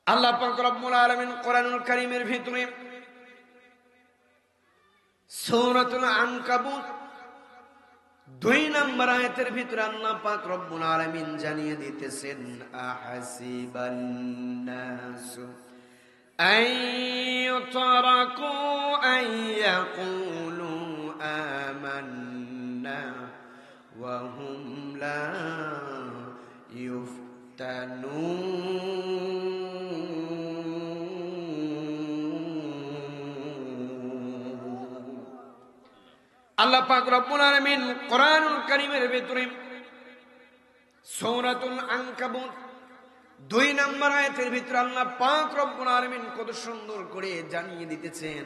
আল্লাহ পাক রব্বুল আলামিন কোরআনুল কারীমের ভিতরে সূরাতুল আনকাবুত 2 নম্বর আয়াতের ভিতরে আল্লাহ পাক রব্বুল আলামিন জানিয়ে দিতেছেন, আহাসিবান নাসু আইয়ুতরাকু আইয়াকুলু আমান্না ওয়া হুম লা ইফতানুন। আল্লাহ পাক রব্বুল আলামিন কোরআনুল কারীমের ভিতরে সূরাতুল আনকাবুত 2 নম্বর আয়াতের ভিতরে আল্লাহ পাক রব্বুল আলামিন কত সুন্দর করে জানিয়ে দিতেছেন,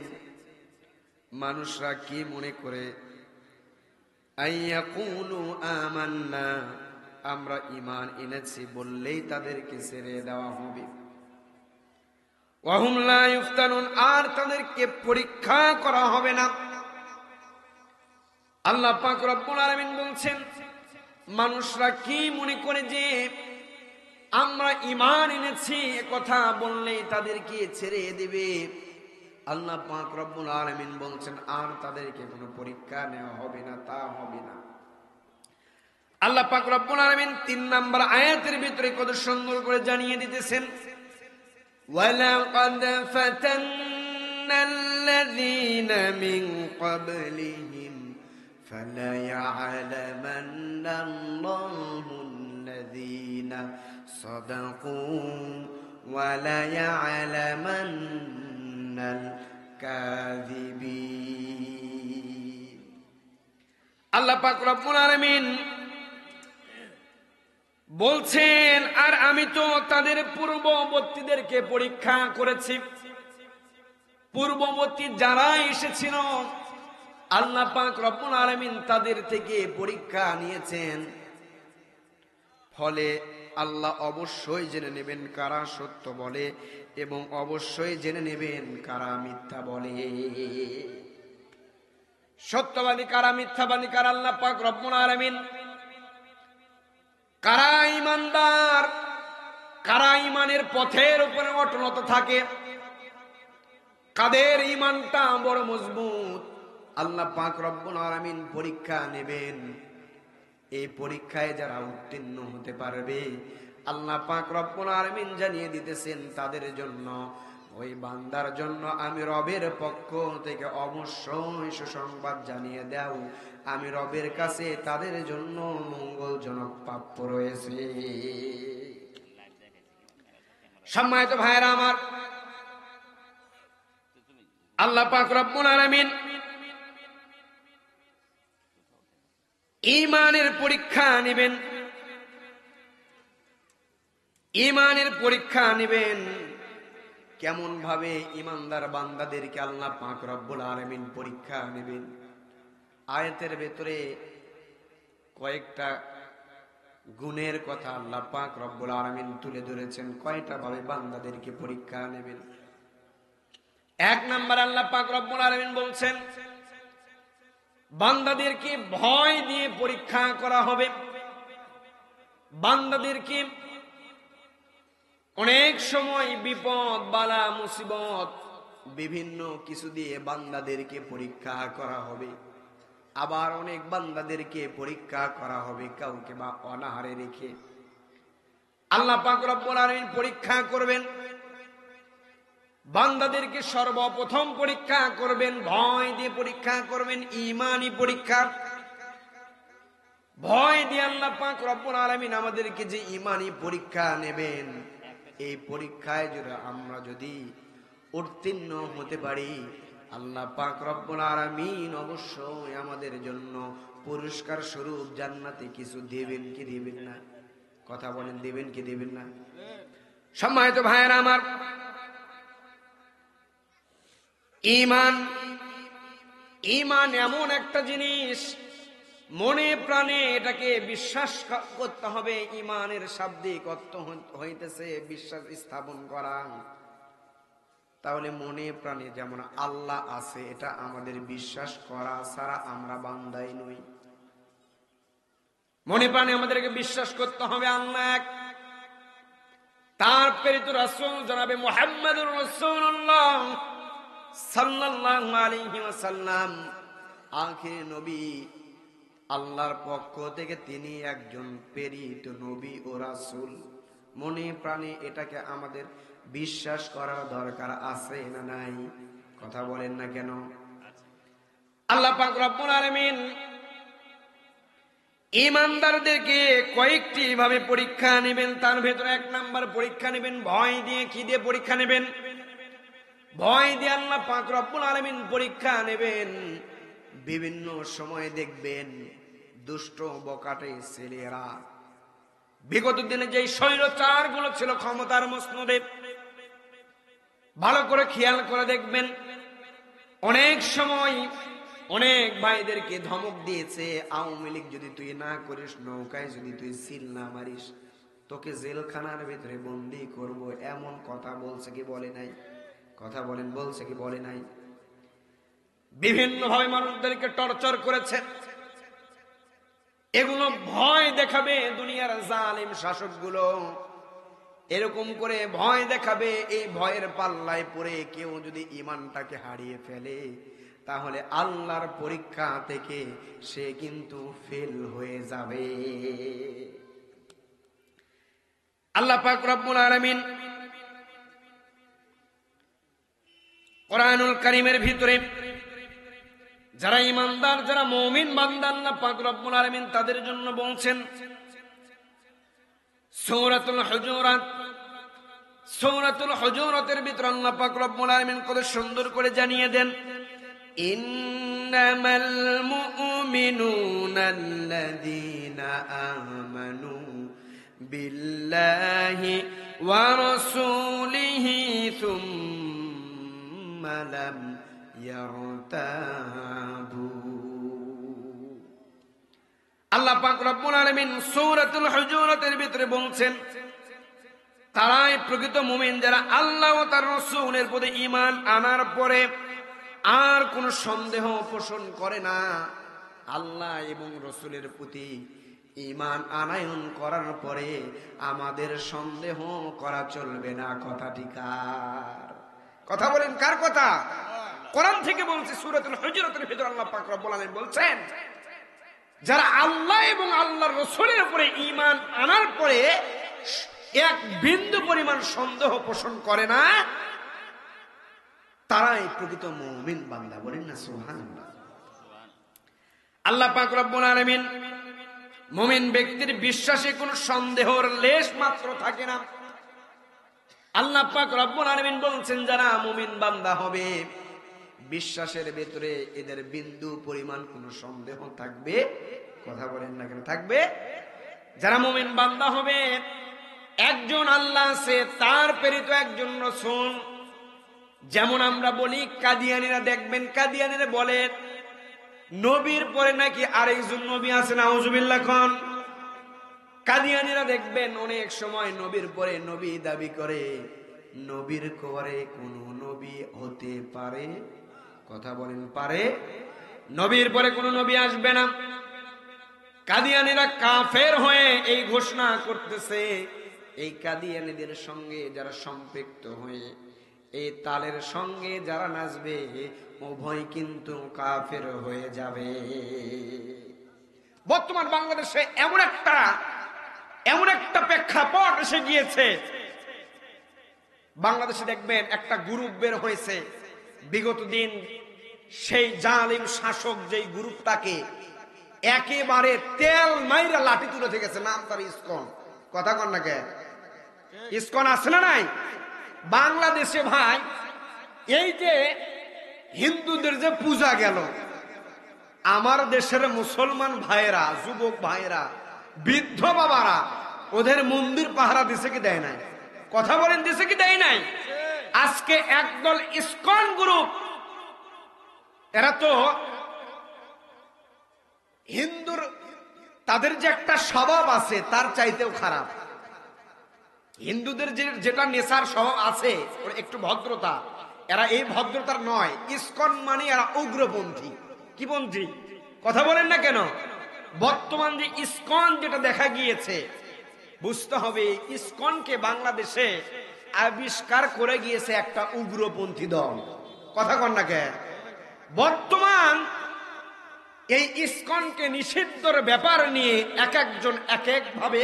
মানুষরা কি মনে করে, আইয়াকুলু আমান্না, আমরা ঈমান এনেছি বললেই তাদেরকে ছেড়ে দেওয়া হবে, ওয়া হুম লা ইফতানুন, আর তাদেরকে পরীক্ষা করা হবে না। আল্লাহ পাক রব্বুল আলামিন বলছেন, মানুষরা কি মনে করে যে আমরা ঈমান এনেছি কথা বললেই তাদেরকে ছেড়ে দেবে। আল্লাহ পাক রব্বুল আলামিন বলছেন, আর তাদেরকে কোনো পরীক্ষা নেওয়া হবে না, তা হবে না। আল্লাহ পাক রব্বুল আলামিন 3 নম্বর আয়াতের ভিতরে কত সুন্দর করে জানিয়ে দিতেছেন, ওয়ালাকাদ ফাতান্নাল্লাযীনা মিন ক্বাবলিহিম ফালায়া'লামান্নাল্লাহুল্লাযীনা সাদাকু ওয়া লায়া'লামান্নাল কাযিবিন। আল্লাহ পাক রব্বুল আলামিন বলছেন, আর আমি তো তাদের পূর্ববর্তীদেরকে পরীক্ষা করেছি। পূর্ববর্তী যারা এসেছিল আল্লাহ পাক রব্বুল আলামিন তাদের থেকে পরীক্ষা নিয়েছেন। ফলে আল্লাহ অবশ্যই জেনে নেবেন কারা সত্য বলে এবং অবশ্যই জেনে নেবেন কারা মিথ্যা বলে। সত্যবাদী কারা, মিথ্যাবাদী কারা, আল্লাহ পাক রব্বুল আলামিন কারা ঈমানদার, কারা ঈমানের পথের উপরে অটলত থাকে, কাদের ঈমানটা বড় মজবুত, আল্লাহ পাক রব্বুল আলামিন পরীক্ষা নেবেন। এই পরীক্ষায় যারা উত্তীর্ণ হতে পারবে, আল্লাহ পাক রব্বুল আলামিন জানিয়ে দিতেছেন তাদের জন্য, ওই বান্দার জন্য আমি রবের পক্ষ থেকে অবশ্যই সুসংবাদ জানিয়ে দাও, আমি রবের কাছে তাদের জন্য মঙ্গলজনক প্রাপ্য রয়েছে। সম্মানিত ভাইরা আমার, আল্লাহ পাক রব্বুল আলামিন ঈমানের পরীক্ষা নেবেন। ঈমানের পরীক্ষা নেবেন কেমন ভাবে? ঈমানদার বান্দাদেরকে আল্লাহ পাক রব্বুল আলামিন পরীক্ষা নেবেন। আয়াতের ভেতরে কয়েকটা গুণের কথা আল্লাহ পাক রব্বুল আলামিন তুলে ধরেছেন, কয়টা ভাবে বান্দাদেরকে পরীক্ষা নেবেন। 1 নম্বর আল্লাহ পাক রব্বুল আলামিন বলছেন, বান্দাদেরকে ভয় দিয়ে পরীক্ষা করা হবে। বান্দাদেরকে অনেক সময় বিপদ, বালা, মুসিবত, বিভিন্ন কিছু দিয়ে বান্দাদেরকে পরীক্ষা করা হবে। আবার অনেক বান্দাদেরকে পরীক্ষা করা হবে কাউকে বা অনাহারে রেখে। আল্লাহ পাক রব্বুল আলামিন পরীক্ষা করবেন বান্দাদেরকে, সর্বপ্রথম পরীক্ষা করবেন ভয় দিয়ে পরীক্ষা করবেন, ঈমানি পরীক্ষা। ভয় দিয়ে আল্লাহ পাক রব্বুল আলামিন আমাদেরকে যে ঈমানি পরীক্ষা নেবেন, এই পরীক্ষায় আমরা যদি উত্তীর্ণ হতে পারি, আল্লাহ পাক রব্বুল আলামিন অবশ্যই আমাদের জন্য পুরস্কার স্বরূপ জান্নাতে কিছু দেবেন কি দেবেন না? কথা বলেন, দেবেন কি দেবেন না? সম্মানিত ভাইয়েরা আমার, ঈমান এমন একটা জিনিস, মনে প্রাণে এটাকে বিশ্বাস করতে হবে। ঈমানের শাব্দিক অর্থ হইতেছে বিশ্বাস স্থাপন করা। তাহলে মনে প্রাণে যেমন আল্লাহ আছে, এটা আমাদের বিশ্বাস করা ছাড়া আমরা বান্দাই নই। মনে প্রাণে আমাদেরকে বিশ্বাস করতে হবে আল্লাহ এক। তার প্রেরিত রাসূল জনাবে মুহাম্মদুর রাসূলুল্লাহ সাল্লাল্লাহু আলাইহি ওয়াসাল্লাম আখির নবী। আল্লাহর পক্ষ থেকে তিনি একজন প্রেরিত নবী ও রাসূল। মনে প্রাণে এটাকে আমাদের বিশ্বাস করার দরকার আছে না নাই? কথা বলেন না কেন? আল্লাহ পাক রব্বুল আলামিন ঈমানদারদেরকে কয়েকটি ভাবে পরীক্ষা নেবেন। তার ভেতরে এক নাম্বার পরীক্ষা নেবেন ভয় দিয়ে। কি দিয়ে পরীক্ষা নেবেন? ভয় দিয়ে আল্লাহ পাক রব্বুল আলামিন পরীক্ষা নেবেন। বিভিন্ন সময় দেখবেন দুষ্ট বকাটে ছেলেরা, বিগত দিনে যে স্বৈরাচার গুলো ছিল ক্ষমতার মসনদে, ভালো করে খেয়াল করে দেখবেন অনেক সময় অনেক ভাইদেরকে ধমক দিয়েছে, আওয়ামী লীগ যদি তুই না করিস, নৌকায় যদি তুই সিল না মারিস, তোকে জেলখানার ভিতরে বন্দি করব, এমন কথা বলছে কি বলে নাই? কথা বলেন, বলছে কি বলে নাই? বিভিন্ন ভাবে মানুষদেরকে টর্চার করেছে। এগুলো ভয় দেখাবে দুনিয়ার জালিম শাসকগুলো, এরকম করে ভয় দেখাবে। এই ভয়ের পাল্লায় পড়ে কেউ যদি ঈমানটাকে হারিয়ে ফেলে, তাহলে আল্লাহর পরীক্ষা থেকে সে কিন্তু ফেল হয়ে যাবে। আল্লাহ পাক রব্বুল আলামিন কোরআনুল কারীমের ভিতরে যারা ঈমানদার, যারা মুমিন বান্দা, আল্লাহ পাক রব্বুল আলামিন তাদের জন্য বলছেন সূরাতুল হুজুরাত। সূরাতুল হুজুরাতের ভিতরে আল্লাহ পাক রব্বুল আলামিন কত সুন্দর করে জানিয়ে দেন, ইন্নামাল মুমিনুনা আল্লাযীনা আমানু বিল্লাহি ওয়া রাসূলিহি সুম্মা লাম ইয়ারতাবু। আল্লাহ পাক রব্বুল আলামিন সূরাতুল হুজুরাতের ভিতরে বলছেন তারাই প্রকৃত মুমিন যারা আল্লাহ ও তার রাসূলের প্রতি ঈমান আনার পরে আর কোন সন্দেহ পোষণ করে না। আল্লাহ এবং রাসূলের প্রতি ঈমান আনায়ন করার পরে আমাদের সন্দেহ করা চলবে না। কথাটি কার কথা? বলেন কার কথা? কোরআন থেকে বলছে, সূরাতুল হুজুরাতের ভিতরে আল্লাহ পাক রব্বুল আলামিন বলছেন যারা আল্লাহ এবং আল্লাহর রাসূলের উপরে ঈমান আনার পরে এক বিন্দু পরিমাণ সন্দেহ পোষণ করে না, তারাই প্রকৃত মুমিন বান্দা। বলেন না সুবহানাল্লাহ। আল্লাহ পাক রব্বুল আলামিন মুমিন ব্যক্তির বিশ্বাসে কোনো সন্দেহর লেশ মাত্র থাকে না। আল্লাহ পাক রব্বুল আলামিন বলছেন যারা মুমিন বান্দা হবে, বিশ্বাসের ভেতরে এদের বিন্দু পরিমাণ কোনো সন্দেহ থাকবে? কথা বলেন না কেন? থাকবে। যারা মুমিন বান্দা হবে, একজন আল্লাহ আছে, তার প্রেরিত একজন রাসূল। যেমন আমরা বলি কাদিয়ানীরা, দেখবেন কাদিয়ানীরা বলে নবীর পরে নাকি আরেকজন নবী আছে, নাউজুবিল্লাহ। কোন কাদিয়ানীরা দেখবেন অনেক সময় নবীর পরে নবী দাবি করে, নবীর পরে কোন নবী হতে পারে? কথা বলেন, পারে? নবীর পরে কোন নবী আসবে না। কাদিয়ানীরা কাফের হয়ে এই ঘোষণা করতেছে। এই কাদিয়ানীদের সঙ্গে যারা সম্পৃক্ত হয়ে এই তালের সঙ্গে যারা নাচবে, উভয় কিন্তু কাফের হয়ে যাবে। বর্তমান বাংলাদেশে এমন একটা প্রেক্ষাপট এসে গিয়েছে, বাংলাদেশে দেখবেন একটা গ্রুপ বের হয়েছে বিগত দিন, সেই জালিম শাসক যেই গ্রুপটাকে একেবারে তেল মাইরা লাঠি তুলে থেকেছে, নাম তার ইসকন। কথা কন না কে? ইসকন আছে না নাই বাংলাদেশে? ভাই, এই যে হিন্দুদের যে পূজা গেল, আমার দেশের মুসলমান ভাইয়েরা, যুবক ভাইয়েরা, বৃদ্ধ বাবারা ওদের মন্দির পাহারা দিছে কি দেয় নাই? কথা বলেন, দিছে কি দেয় নাই? আজকে একদল ইসকন গ্রুপ, এরা তো হিন্দুর তাদের যে একটা স্বভাব আছে তার চাইতেও খারাপ। হিন্দুদের যেটা নেশার স্বভাব আছে একটু ভদ্রতা, এরা এই ভদ্রতার নয়। ইসকন মানে এরা উগ্রপন্থী। কি পন্থী? কথা বলেন না কেন? বর্তমান যে ইসকন যেটা দেখা গিয়েছে, বুঝতে হবে ইসকনকে বাংলাদেশে আবিষ্কার করে গিয়েছে একটা উগ্রপন্থী দল। কথা কন না কেন? বর্তমান এই ইসকনকে নিষিদ্ধর ব্যাপার নিয়ে এক একজন এক এক ভাবে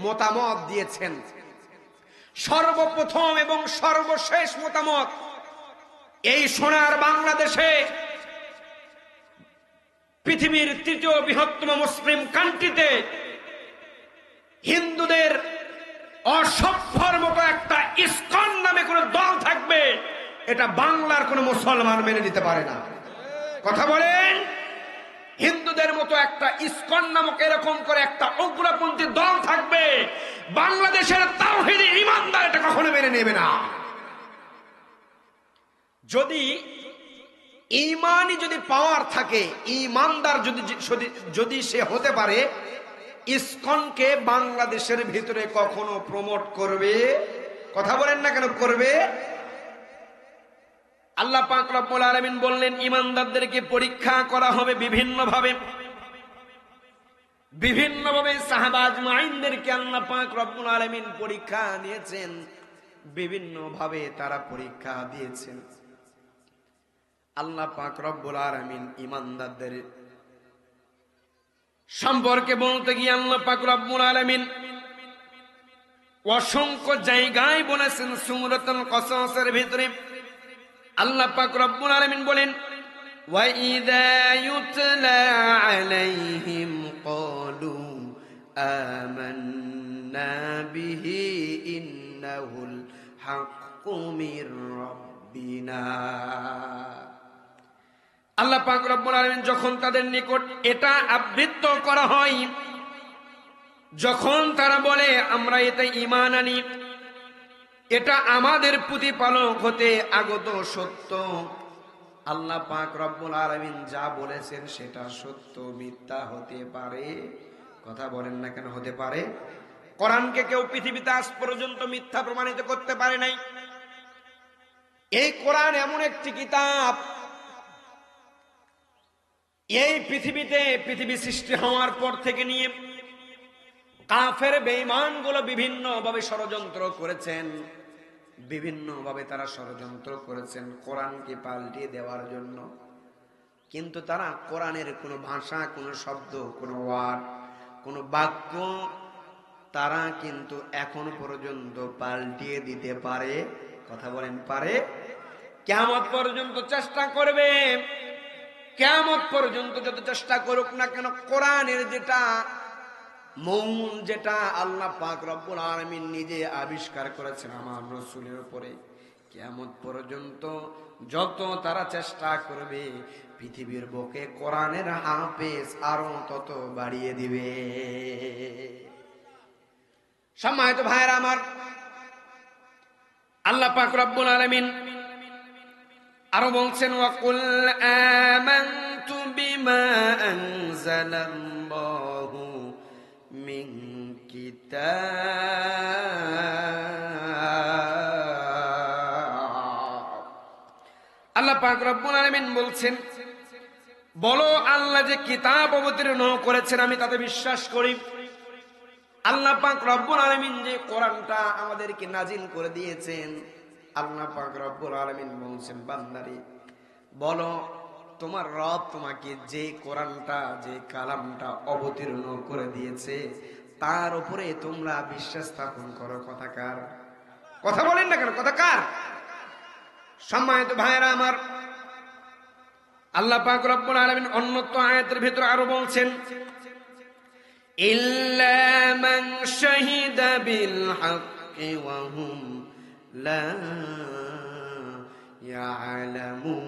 মতামত দিয়েছেন। সর্বপ্রথম এবং সর্বশেষ মতামত, এই সোনার বাংলাদেশে পৃথিবীর তৃতীয় বৃহত্তম মুসলিম কান্ট্রিতে হিন্দুদের অসভ্যর মতো একটা ইসকন নামে কোন দল থাকবে, এটা বাংলার কোন মুসলমান মেনে নিতে পারে না। কথা বলেন, হিন্দুদের মতো একটা ইসকন নামক এরকম করে একটা উগ্রপন্থী দল থাকবে, বাংলাদেশের তাওহীদি ঈমানদার এটা কখনো মেনে নেবে না। যদি ঈমানই যদি পাওয়ার থাকে, ঈমানদার যদি সে হতে পারে, ইসকনকে বাংলাদেশের ভিতরে কখনো প্রমোট করবে? কথা বলেন না কেন করবে? আল্লাহ পাক রব্বুল আলামিন বললেন ঈমানদারদেরকে পরীক্ষা করা হবে বিভিন্নভাবে। সাহাবা আজমাইনদেরকে আল্লাহ পাক রব্বুল আলামিন পরীক্ষা দিয়েছেন, বিভিন্নভাবে তারা পরীক্ষা দিয়েছেন। আল্লাহ পাক রব্বুল আলামিন ঈমানদারদের সম্পর্কে বলতে গিয়ে আল্লাহ পাক রব্বুল আলামিন অসংখ্য জায়গায় বলেছেন। সূরাতুল কসসের ভিতরে আল্লাহ পাক রব্বুল আলামিন বলেন, ওয়া ইযা ইউতলা আলাইহিম ক্বালু আমান্না বিহি ইন্নাহুল হাক্কু মির রাব্বিনা। আল্লাহ পাক রব্বুল আলামিন যখন তাদের নিকট এটা আবৃত্ত করা হয়, যখন তারা বলে আমরা এতে ঈমান আনি, এটা আমাদের প্রতিপালক হতে আগত সত্য, আল্লাহ পাক রব্বুল আলামিন যা বলেছেন সেটা সত্য, মিথ্যা হতে পারে? কথা বলেন না কেন হতে পারে? কোরআনকে কেউ পৃথিবীতে আজ পর্যন্ত মিথ্যা প্রমাণিত করতে পারে নাই। এই কোরআন এমন একটি কিতাব, এই পৃথিবী সৃষ্টি হওয়ার পর থেকে নিয়ে কাফের বেঈমানগুলো বিভিন্নভাবে ষড়যন্ত্র করেছেন, বিভিন্নভাবে তারা ষড়যন্ত্র করেছেন কোরআনকে পাল্টিয়ে দেওয়ার জন্য। কিন্তু তারা কোরআনের কোনো ভাষা, কোনো শব্দ, কোনো ওয়ার্ড, কোনো বাক্য তারা কিন্তু এখন পর্যন্ত পাল্টিয়ে দিতে পারে? কথা বলেন পারে? কিয়ামত পর্যন্ত চেষ্টা করবে। কিয়ামত পর্যন্ত যত চেষ্টা করুক না কেন, কোরআনের যেটা মূল, যেটা আল্লাহ পাক রব্বুল আলামিন নিজে আবিষ্কার করেছেন আমার রাসূলের উপরে, কিয়ামত পর্যন্ত যত তারা চেষ্টা করবে, পৃথিবীর বুকে কোরআনের হাফেজ আরো তত বাড়িয়ে দিবে। সম্মানিত ভাইরা আমার, আল্লাহ পাক রব্বুল আলামিন আরো বলছেন, ওয়া কুল আমানতু বিমা আনজালাল্লাহু মিন কিতাব। আল্লাহ পাক রব্বুল আলামিন বলছেন, বলো আল্লাহ যে কিতাব অবতীর্ণ করেছেন আমি তাতে বিশ্বাস করি। আল্লাহ পাক রব্বুল আলামিন যে কোরআনটা আমাদেরকে নাজিল করে দিয়েছেন, আল্লাহ পাক রব্বুল আলামিন বলছেন, বান্দারে বলো তোমার রব তোমাকে যে কোরআনটা, যে কালামটা অবতীর্ণ করে দিয়েছে তার উপরে তোমরা বিশ্বাস স্থাপন করো। কথা কার? কথা বলেন না কেন? কথা কার? সম্মানিত ভাইরা আমার, আল্লাহ পাক রব্বুল আলামিন অন্যত্র আয়াতের ভিতরে আরো বলছেন, ইল্লা মান শাহিদা বিল হাক্কি ওয়া হুম লা ইয়ালামুন।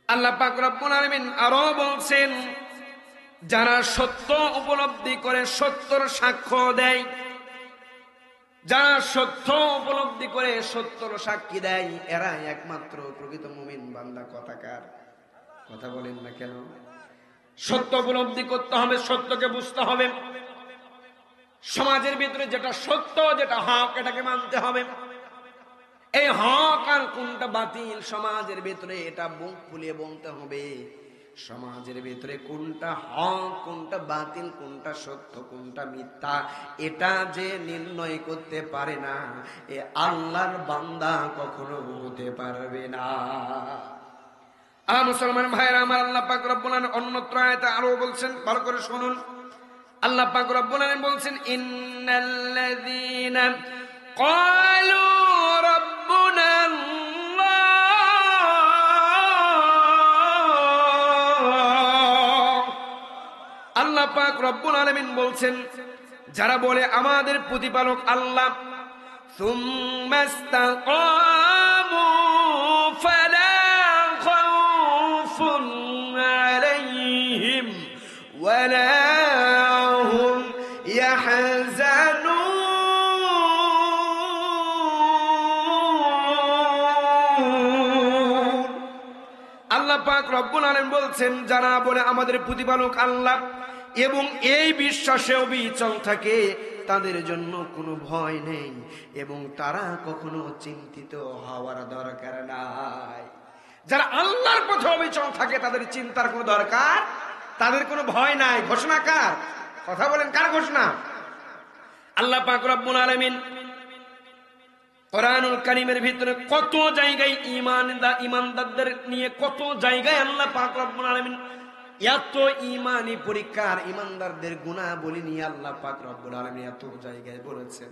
আল্লাহ পাক রব্বুল আলামিন আরো বলছেন, যারা সত্য উপলব্ধি করে, সত্যর সাক্ষ্য দেয়, যারা সত্য উপলব্ধি করে সত্যর সাক্ষী দেয়, এরা একমাত্র প্রকৃত মুমিন বান্দা। কথা কার? কথা বলেন না কেন? সত্য উপলব্ধি করতে হবে, সত্যকে বুঝতে হবে, সমাজের ভিতরে যেটা সত্য, যেটা হক, এটাকে মানতে হবে। এই হক আর কোনটা বাতিল সমাজের ভিতরে এটা বুক ফুলিয়ে বলতে হবে। সমাজের ভিতরে কোনটা হক, কোনটা বাতিল, কোনটা সত্য, কোনটা মিথ্যা, এটা যে নির্ণয় করতে পারে না, এ আল্লাহর বান্দা কখনো হতে পারবে না। মুসলমান ভাইরা আমার, আল্লাহ পাক রব্বুল আলামিন অন্যত্র আয়াতে আরো বলছেন, ভালো করে শুনুন। আল্লাহ পাক রব্বুল আলামিন বলছেন, ইন্নাল্লাযীনা ক্বালু রাব্বুনা আল্লাহ। আল্লাহ পাক রব্বুল আলামিন বলছেন, যারা বলে আমাদের প্রতিপালক আল্লাহ, সুম্মা ইসতাকামু ফালা খাউফুন আলাইহিম ওয়ালা হুম ইয়াহজানুন। আল্লাহ পাক রব্বুল আলামিন বলছেন, যারা বলে আমাদের প্রতিপালক আল্লাহ এবং এই বিশ্বাসে অবিচল থাকে, তাদের জন্য কোনো ভয় নেই এবং তারা কখনো চিন্তিত হওয়ার দরকার নাই। যারা আল্লাহর পথে অবিচল থাকে তাদের চিন্তার কোনো দরকার, তাদের কোনো ভয় নাই। ঘোষণা কার? কথা বলেন, কার ঘোষণা? আল্লাহ পাক রব্বুল আলামিন কোরআনুল কারীমের ভিতরে কত জায়গায় ঈমানদারদের নিয়ে কত জায়গায় আল্লাহ পাক রব্বুল আলামিন এত ঈমানি পরীক্ষার ঈমানদারদের গুনাহবলী নিয়ে আল্লাহ পাক রব্বুল আলামিন এত জায়গায় বলেছেন।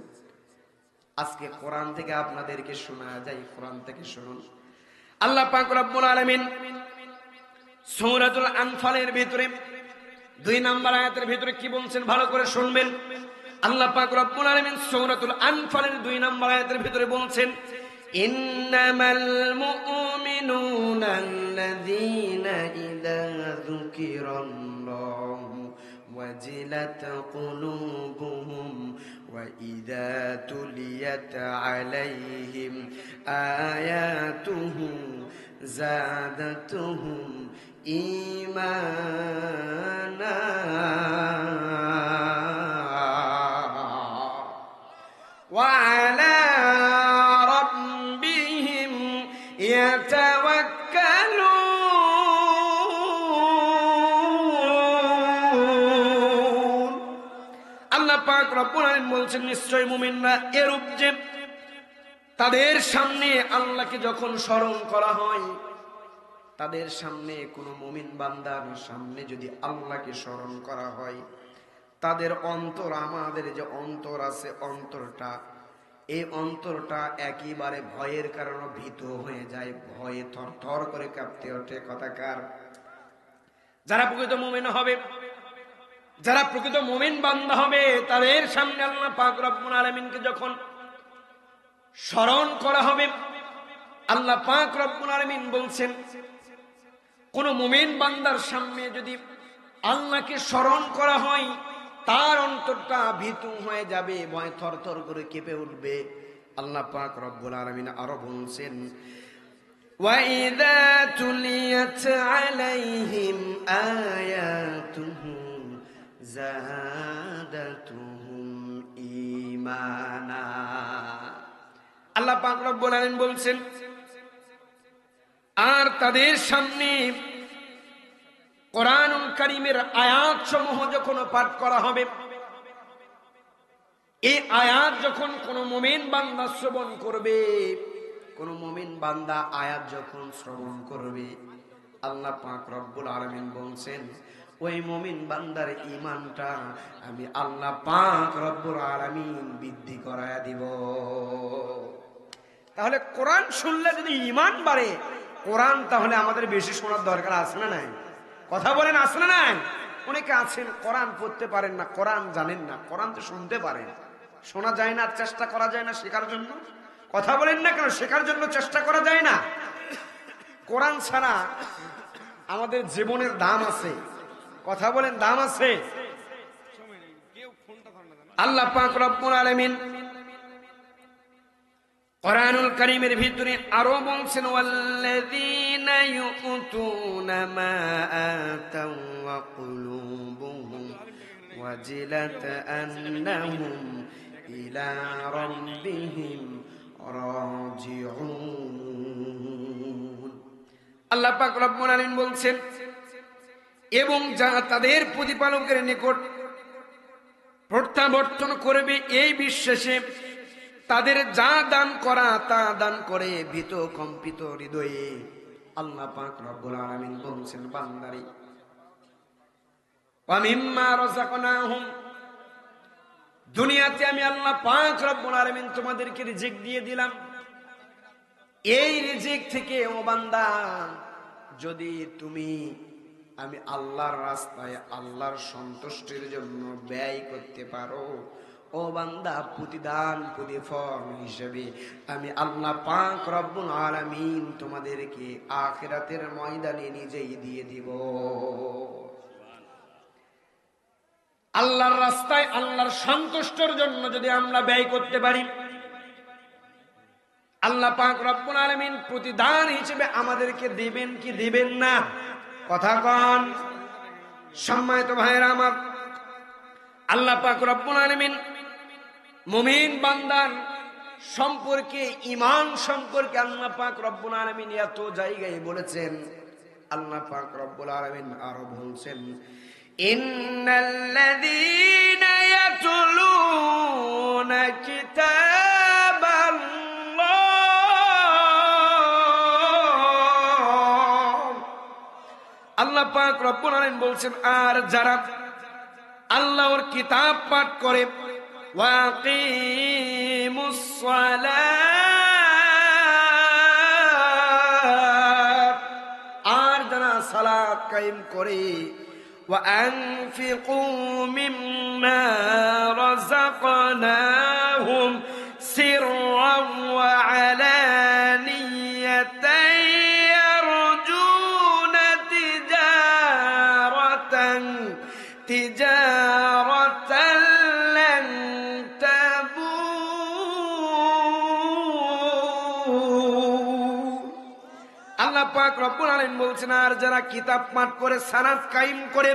আজকে কোরআন থেকে আপনাদেরকে শোনা যায়, কোরআন থেকে শুনুন। আল্লাহ পাক রব্বুল আলামিন সূরাতুল আনফালের ভিতরে 2 নম্বর আয়াতের ভিতরে কি বলছেন, ভালো করে শুনবেন। আল্লাহ পাক রব্বুল আলামিন সূরাতুল আনফালের 2 নম্বর আয়াতের ভিতরে বলছেন, ইন্নামাল মুমিনুনা আল্লাযীনা ইযা যুকিরাল্লাহু ওয়াজিলাত কুলুবুহুম ওয়া ইযা তুলিয়াত আলাইহিম আয়াতুহু যাদাতুহুম ঈমানা ওয়া আলা রাব্বিহিম ইয়াতাওয়াক্কালুন। আল্লাহ পাক রব্বুল আলামিন বলছেন, নিশ্চয় মুমিনরা এরূপ যে তাদের সামনে আল্লাহকে যখন স্মরণ করা হয়, তাদের সামনে কোনো মুমিন বান্দার সামনে যদি আল্লাহকে স্মরণ করা হয়, তাদের অন্তর, আমাদের যে অন্তর আছে, অন্তরটা, এই অন্তরটা একেবারে ভয়ের কারণে ভীত হয়ে যায়, ভয়ে থরথর করে কাঁপতে ওঠে। কথাকার যারা প্রকৃত মুমিন হবে, যারা প্রকৃত মুমিন বান্দা হবে, তাদের সামনে আল্লাহ পাক রব্বুল আলামিনকে যখন স্মরণ করা হবে, আল্লাহ পাক রব্বুল আলামিন বলছেন, কোন মুমিন বান্দার সামনে যদি আল্লাহকে স্মরণ করা হয়, তার অন্তরটা ভীতু হয়ে যাবে, ভয় থরথর করে কেঁপে উঠবে। আল্লাহ পাক রব্বুল আলামিন আরো বলছেন, ওয়া ইযা তুলিয়াত আলাইহিম আয়াতুহু যাদাতুহুম ঈমানা। আল্লাহ পাক রব্বুল আলামিন বলছেন, আর তাদের সামনে কোরআনুল কারীমের আয়াত সমূহ যখন পাঠ করা হবে, এই আয়াত যখন কোন মুমিন বান্দা শ্রবণ করবে, কোন মুমিন বান্দা আয়াত যখন শ্রবণ করবে, আল্লাহ পাক রব্বুল আলামিন বলছেন, ওই মুমিন বান্দার ঈমানটা আমি আল্লাহ পাক রব্বুল আলামিন বৃদ্ধি করায়া দিব। তাহলে কোরআন শুনলে যদি ঈমান বাড়ে, কোরআন তাহলে আমাদের বেশি শোনার দরকার আছে না নাই? কথা বলেন, আছে না নাই? অনেকে আছেন কোরআন পড়তে পারেন না, কোরআন জানেন না, কোরআন তো শুনতে পারেন, শোনা যায় না, চেষ্টা করা যায় না শেখার জন্য। কথা বলেন না কেন? শেখার জন্য চেষ্টা করা যায় না। কোরআন ছাড়া আমাদের জীবনের দাম আছে। কথা বলেন, দাম আছে। আল্লাহ পাক রব্বুল আলামিন কোরআনুল কারীমের ভিতরে আরো বলছেন, ওয়াল্লাযীনা ইউতুনা মা আতাউ ওয়া কুলুবুহুম ওয়াজিলাত আন্নাহুম ইলা রাব্বিহিম রাজিউন। আল্লাহ পাক রব্বুল আলামিন বলছেন, এবং যারা তাদের প্রতিপালকের নিকট প্রত্যাবর্তন করবে এই বিশ্বাসে তাদের যা দান করা তা দান করে ভীত কম্পিত হৃদয়ে আল্লাহ পাক রব্বুল আলামিন বলছেন, বান্দারে ওয়া মিম্মা রাযাকনাহুম, দুনিয়াতে আমি আল্লাহ পাক রব্বুল আলামিন তোমাদেরকে রিজিক দিয়ে দিলাম, এই রিজিক থেকে ও বান্দা যদি তুমি আমি আল্লাহর রাস্তায় আল্লাহর সন্তুষ্টির জন্য ব্যয় করতে পারো, ও বান্দা প্রতিদান প্রতিফল হিসেবে আমি আল্লাহ পাক রব্বুল আলামিন তোমাদেরকে আখিরাতের ময়দানে নিজেই দিয়ে দিব। আল্লাহর রাস্তায় আল্লাহর সন্তুষ্টির জন্য যদি আমরা ব্যয় করতে পারি, আল্লাহ পাক রব্বুল আলামিন প্রতিদান হিসেবে আমাদেরকে দিবেন কি দিবেন না? কথা কন। সম্মানিত ভাইরা আমার, আল্লাহ পাক রব্বুল আলামিন মুমিন বান্দার সম্পর্কে, ঈমান সম্পর্কে আল্লাহ পাক রব্বুল আলামিন এত জায়গায় বলেছেন। আল্লাহ পাক রব্বুল আলামিন আরো বলছেন, ইন্নাল্লাযীনা ইয়াতলুনা কিতাবাল্লাহ, আল্লাহ পাক রব্বুল আলামিন বলছেন, আর যারা আল্লাহর কিতাব পাঠ করে, ওয়াকিমুস সালাত, আর যারা সালাত কায়েম করে, ওয়ানফিকু মিম্মা রাযাকনাহুম সিররান ওয়া আলানিয়াতান ইয়ারজুনা তিজারাতান লান তাবুর। আল্লাহ পাক রব্বুল আলামিন বলছেন, আর যারা কিতাব পাঠ করে সালাত কায়েম করে,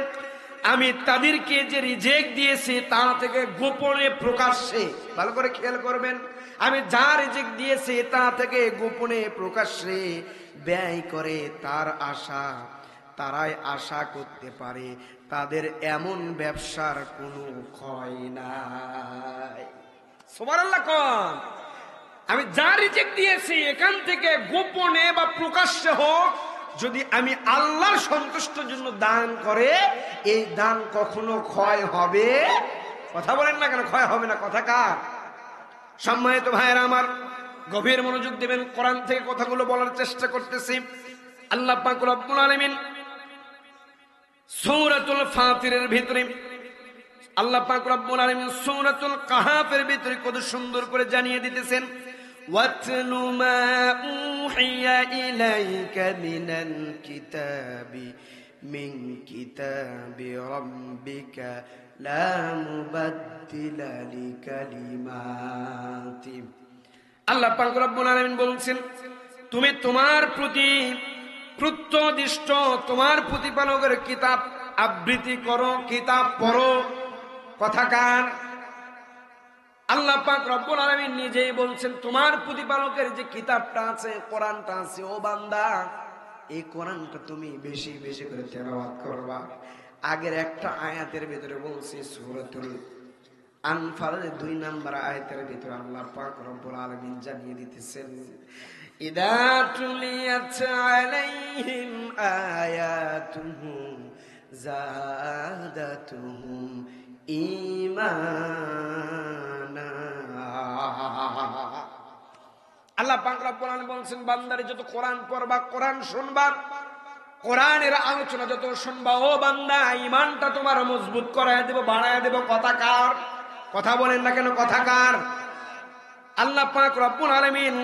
আমি তাদেরকে যে রিজিক দিয়েছি তা থেকে গোপনে প্রকাশ্যে, ভালো করে খেয়াল করবেন, আমি যা রিজিক দিয়েছি তা থেকে গোপনে প্রকাশ্যে ব্যয় করে, তার আশা তারাই আশা করতে পারে তাদের এমন ব্যবসার কোনো ক্ষয় নাই। সুবহানাল্লাহ কোন। আমি যা রিজিক দিয়েছি এখান থেকে গোপনে বা প্রকাশ্যে হোক, যদি আমি আল্লাহর সন্তুষ্টির জন্য দান করে, এই দান কখনো ক্ষয় হবে? কথা বলেন না কেন? ক্ষয় হবে না। কথা কার? সম্মানিত ভাইয়েরা আমার, গভীর মনোযোগ দেবেন। কোরআন থেকে কথাগুলো বলার চেষ্টা করতেছি। আল্লাহ পাক রব্বুল আলামিন সূরাতুল ফাতিরের ভিতরে, আল্লাহ পাক রব্বুল আলামিন সূরাতুল কাহাফের ভিতরে কত সুন্দর করে জানিয়ে দিতেছেন, ওয়াতলু মা উহিয়া ইলাইকা মিনাল কিতাবি মিন কিতাবি রাব্বিকা লা মুবাদদিলা লিকালিমাতি। আল্লাহ পাক রব্বুল আলামিন বলছেন, তুমি তোমার প্রতি প্রত্যদিষ্ট তোমার প্রতিপালকের কিতাব আবৃত্তি করো, কিতাব পড়ো। কথাকার আল্লাহ পাক রব্বুল আলামিন নিজেই বলছেন, তোমার প্রতিপালকের যে কিতাবটা আছে, কোরআনটা আছে, ও বান্দা এই কোরআনটা তুমি বেশি বেশি করে তেলাওয়াত করবা। আগের একটা আয়াতের ভিতরে বলছি, সূরাতুল আনফালের 2 নম্বর আয়াতের ভিতরে আল্লাহ পাক রব্বুল আলামিন জানিয়ে দিতেছেন, ইদা তুলিয়াত আলাইহিম আয়াতুহু যাদাতুহুম ঈমানা। আল্লাহ পাক রব্বুল আলামিন বলছেন, বান্দারে যত কোরআন পড়বা, কোরআন শুনবা, কোরআনের আলোচনা যত শুনবা, ও বান্দা ঈমানটা তোমার মজবুত করায় দেব, বাড়ায় দেব। কথা কার? কথা বলেন না কেন? কথা কার? আল্লাহ পাক রব্বুল আলামিন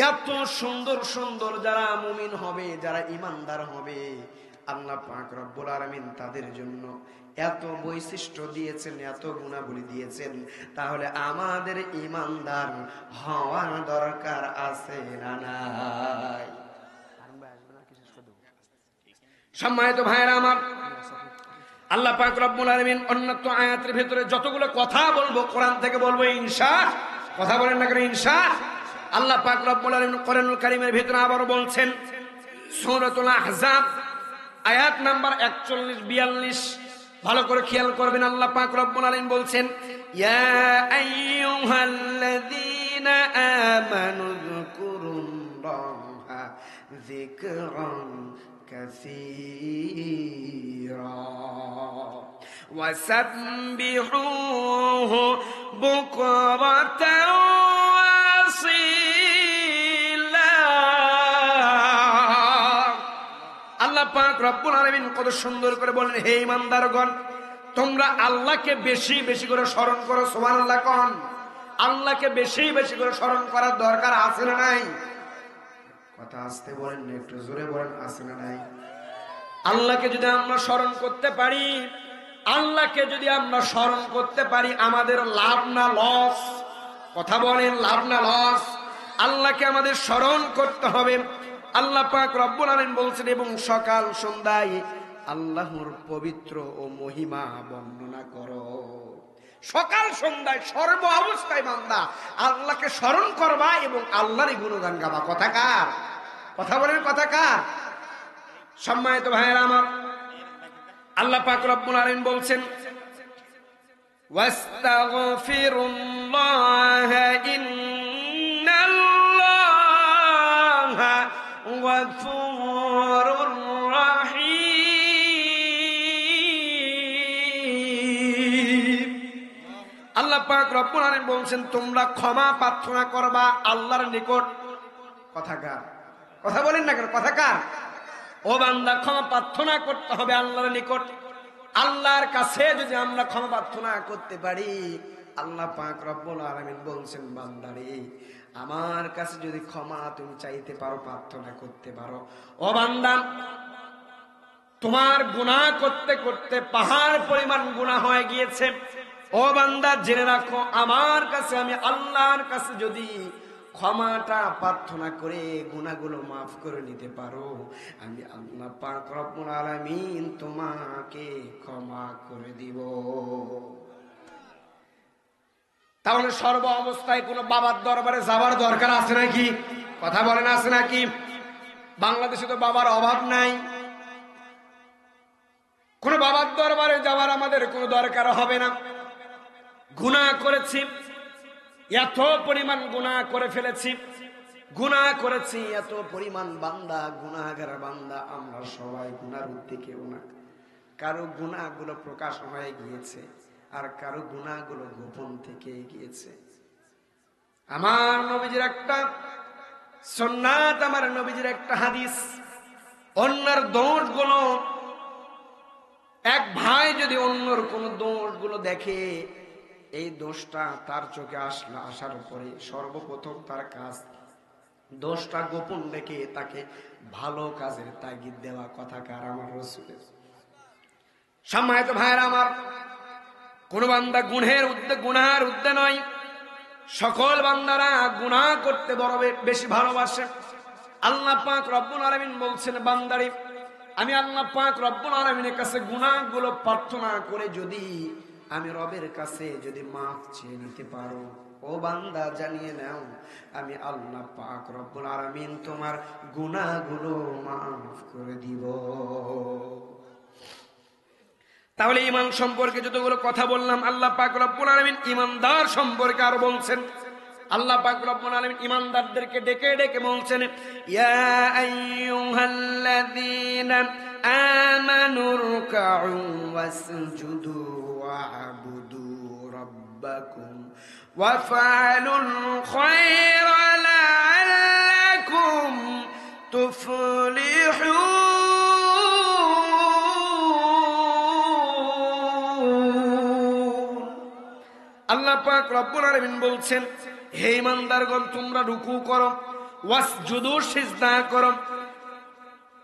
এত সুন্দর সুন্দর যারা মুমিন হবে, যারা ঈমানদার হবে, আল্লাহ পাক রব্বুল আলামিন তাদের জন্য এত বৈশিষ্ট্য দিয়েছেন, এত গুণাবলী দিয়েছেন। তাহলে আমাদের ঈমানদার হওয়ার দরকার আছে না নাই? সম্মানিত ভাইরা আমার, আল্লাহ পাক রব্বুল আলামিন অন্যত্র আয়াতের ভিতরে যতগুলো কথা বলবো কোরআন থেকে বলবো ইনশাআল্লাহ। কথা বলেন না কেন? ইনশাআল্লাহ। আল্লাহ পাক রব্বুল আলামিন কোরআনুল কারীমের ভিতরে আবারো বলছেন, সূরাতুল আহজাব আয়াত নাম্বার 41-42 ভালো করে খেয়াল করবেন। আল্লাহ পাক রব্বুল আলামিন বলছেন, ইয়া আইয়ুহাল্লাযীনা আমানু যকুরুল্লাহা যিকরান কাসীরা ওয়াসাব্বিহুহু বুকরাতাও ওয়াসীলা। আল্লাহ পাক রব্বুল আলামিন কত সুন্দর করে বলেন, হে ঈমানদারগণ, তোমরা আল্লাহকে বেশি বেশি করে স্মরণ করো। সুবহানাল্লাহ কোন। আল্লাহকে বেশি বেশি করে স্মরণ করার দরকার আছে না নাই? কথা আসতে বলেন, একটু জোরে বলেন, আছে না নাই? আল্লাহকে যদি আমরা স্মরণ করতে পারি, আল্লাহকে যদি আমরা স্মরণ করতে পারি, আমাদের লাভ না লস? কথা বলেন, লাভ না লস? আল্লাহকে আমাদের স্মরণ করতে হবে। আল্লাহ পাক রব্বুল আলামিন বলছেন, এবং সকাল সন্ধ্যায় আল্লাহর পবিত্র ও মহিমা বর্ণনা করো। সকাল সন্ধ্যায় সর্ব অবস্থায় বান্দা আল্লাহকে স্মরণ করবা এবং আল্লাহরই গুণগান গাবা। কথা কার? কথা বলেন, কথা কার? সম্মানিত ভাইয়েরা আমার, আল্লাহ পাক রব্বুল আলামিন বলছেন, ওয়াস্তাগফিরুল্লাহ ইন্নাল্লাহা গফুরুর রাহিম। আল্লাহ পাক রব্বুল আলামিন বলছেন, তোমরা ক্ষমা প্রার্থনা করবা আল্লাহর নিকট। কথা কার? কথা বলেন না কেন? কথা কার? ও বান্দা, ক্ষমা প্রার্থনা করতে হবে আল্লাহর নিকট। আল্লাহর কাছে যদি আমরা ক্ষমা প্রার্থনা করতে পারি, আল্লাহ পাক রব্বুল আলামিন বলছেন, বান্দারে আমার কাছে যদি ক্ষমা তুমি চাইতে পারো, প্রার্থনা করতে পারো, ও বান্দা তোমার গুনাহ করতে করতে পাহাড় পরিমাণ গুনাহ হয়ে গিয়েছে। ও বান্দা জেনে রাখো, আমার কাছে, আমি আল্লাহর কাছে যদি ক্ষমাটা প্রার্থনা করে গুনাহগুলো মাফ করে নিতে পারো, আমি আল্লাহ পাক রব্বুল আলামিন তোমাকে ক্ষমা করে দিব। তাহলে সর্ব অবস্থায় কোনো বাবার দরবারে যাওয়ার দরকার আছে নাকি? কথা বলেন, আছে নাকি? বাংলাদেশে তো বাবার অভাব নাই। কোন বাবার দরবারে যাওয়ার আমাদের কোনো দরকার হবে না। গুনাহ করেছি, এত পরিমাণ গুনাহ করে ফেলেছি, গুনাহ করেছি এত পরিমাণ, বান্দা গুনাহগার বান্দা আমরা সবাই। গুনার ঊর্ধ্বে কেউ না। কারো গুনাহগুলো প্রকাশ হয়ে গিয়েছে, আর কারো গুনাহগুলো গোপন থেকে গিয়েছে। আমার নবীজির একটা সুন্নাত, আমার নবীজির একটা হাদিস, অন্যের দোষগুলো, এক ভাই যদি অন্যর কোন দোষগুলো দেখে, এই দোষটা তার চোখে আসার পরে সর্বপ্রথম তার কাজ দোষটা গোপন রেখে তাকে ভালো কাজের তাগিদ দেওয়া। কথা কার? আমার রাসূলের। সম্মানিত ভাইরা আমার, কোন বান্দা গুনাহের উদ্দে নয়। সকল বান্দারা গুনাহ করতে বড় বেশি ভালোবাসে। আল্লাহ পাক রব্বুল আলামিন বলছেন, বান্দারে আমি আল্লাহ পাক রব্বুল আলামিনের কাছে গুনাহগুলো প্রার্থনা করে যদি আমি রবের কাছে যদি মাফ চেয়ে নিতে পারো, ও বান্দা জানিয়ে নাও, আমি আল্লাহ পাক রব্বুল আলামিন তোমার গুনাহগুলো মাফ করে দিব। তাহলে ঈমান সম্পর্কে যতগুলো কথা বললাম, আল্লাহ পাক রব্বুল আলামিন ঈমানদার সম্পর্কে আর বলছেন। আল্লাহ পাক রব্বুল আলামিন ঈমানদারদেরকে ডেকে ডেকে বলছেন, ইয়া আইয়ুহাল্লাযীনা আমানু রুকউ ওয়াসজুদু ওয়া'বুদু রাব্বাকুম ওয়াফআলুল খায়রা লা'আল্লাকুম তুফলিহুন। আল্লাহ পাক রব্বুল আলামিন বলছেন, হে ঈমানদারগণ, তোমরা রুকু করো, ওয়াসজুদু সিজদা করো,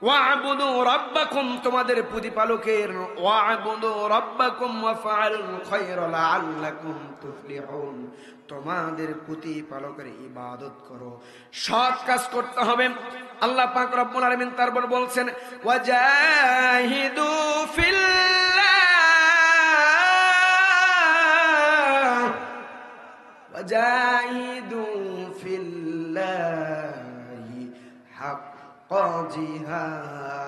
ওয়া'বুদু রাব্বাকুম তোমাদের প্রতিপালকের, ওয়া'বুদু রাব্বাকুম ওয়াফআলুল খায়রা লা'আল্লাকুম তুফলিহুন তোমাদের প্রতিপালকের ইবাদত করো, সৎ কাজ করতে হবে। আল্লাহ পাক রব্বুল আলামিন তারপর বলছেন, ওয়াজাহিদু ফিল্লাহ ওয়াজাহিদু ফিল্লাহি হাক্কা জিহাদি।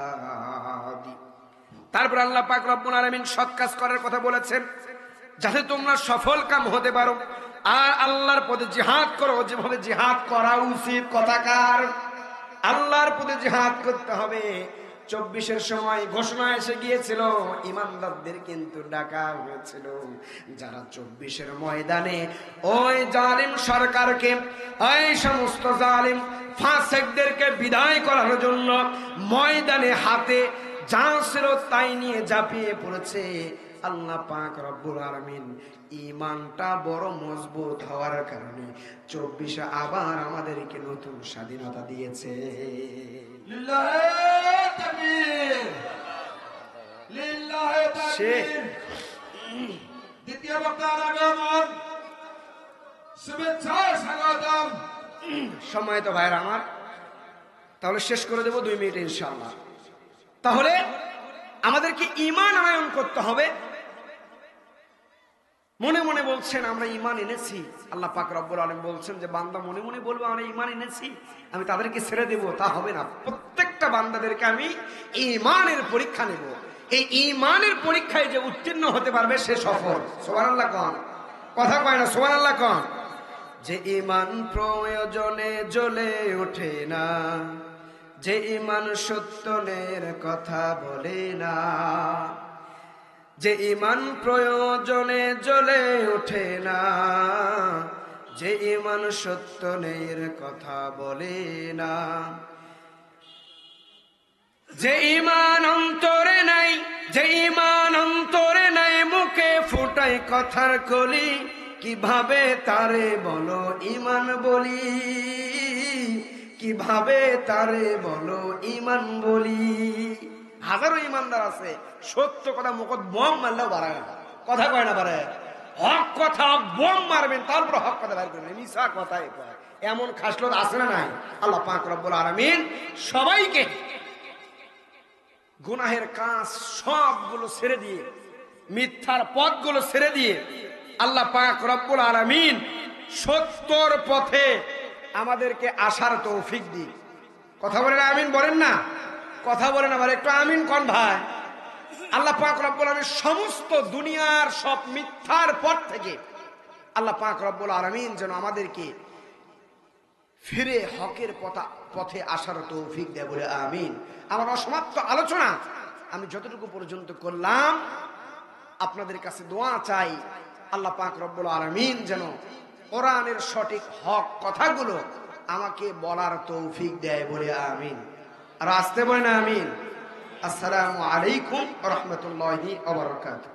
তারপর আল্লাহ পাক রব্বুল আলামিন সৎ কাজ করার কথা বলেছেন, যাতে তোমরা সফল কাম হতে পারো। আর আল্লাহর পথে জিহাদ করো, যেভাবে জিহাদ করা উচিত। কথাকার আল্লাহর পথে জিহাদ করতে হবে। 24-এর সময় ঘোষণা এসে গিয়েছিল, ইমানদারদের কিন্তু ডাকা হয়েছিল, যারা 24-এর ময়দানে ওই জালিম সরকারকে, ওই সমস্ত জালিম ফাসিকদেরকে বিদায় করার জন্য ময়দানে হাতে যা ছিল তাই নিয়ে ঝাঁপিয়ে পড়েছে। আল্লাহ পাক রব্বুল আলামিন ঈমানটা বড় মজবুত হওয়ার কারণে 24-এ আবার আমাদেরকে নতুন স্বাধীনতা দিয়েছে। লিল্লাহি তাকবীর, লিল্লাহি তাকবীর। দ্বিতীয় বক্তার আগমন, শুভেচ্ছা স্বাগতম। সম্মানিত ভাইরা আমার, তাহলে শেষ করে দেব 2 মিনিটে ইনশাআল্লাহ। তাহলে আমাদেরকে ঈমান আনয়ন করতে হবে। মনে মনে বলছেন আমরা ঈমান এনেছি, আল্লাহ পাক রব্বুল আলামিন বলছেন যে বান্দা মনে মনে বলবো আমরা ঈমান এনেছি, আমি তাদেরকে ছেড়ে দেব, তা হবে না। প্রত্যেকটা বান্দাদেরকে আমি ঈমানের পরীক্ষা নেব। এই ঈমানের পরীক্ষায় যে উত্তীর্ণ হতে পারবে সে সফল। সুবহানাল্লাহ কোন কথা কয় না, সুবহানাল্লাহ কোন। যে ঈমান প্রয়োজনে জ্বলে ওঠে না, যে ঈমান সত্যের কথা বলে না, যে ঈমান প্রয়োজনে জ্বলে ওঠে না, যে ঈমান সত্যের কথা বলে না, যে ঈমান অন্তরে নাই, যে ঈমান অন্তরে নাই, মুখে ফুটাই কথার কলি, কিভাবে তারে বলো ঈমান বলি, কিভাবে তারে বলো ঈমান বলি। হাজারো ঈমানদার আছে, সত্য কথা মুখত বম মারলেও বাড়ায় না, কথা কয় না বাড়ায়। হক কথা বম মারবেন, তারপর হক কথা বের করবেন, মিশা কথাই কয়। এমন খাসলত আছে না নাই? আল্লাহ পাক রব্বুল আলামিন সবাইকে গুনাহের কাজ সবগুলো ছেড়ে দিয়ে, মিথ্যার পথগুলো ছেড়ে দিয়ে আল্লাহ পাক রব্বুল আলামিন সত্যর পথে আমাদেরকে আসার তৌফিক দিন। কথা বলেন আমিন, বলেন না? কথা বলেন আবার একটু আমিন কোন ভাই। আল্লাহ পাক রব্বুল আলামিন সমস্ত দুনিয়ার সব মিথ্যার পথ থেকে আল্লাহ পাক রব্বুল আলামিন যেন আমাদেরকে ফিরে হকের পথে আসার তৌফিক দেয় বলে আমিন। আমার অসমাপ্ত আলোচনা আমি যতটুকু পর্যন্ত করলাম, আপনাদের কাছে দোয়া চাই আল্লাহ পাক রব্বুল আলামিন যেন কোরআনের সঠিক হক কথাগুলো আমাকে বলার তৌফিক দেয় বলে আমিন। আর আসতে বলেন আমিন। আসসালামু আলাইকুম ওয়া রাহমাতুল্লাহি ওয়া বারাকাতুহু।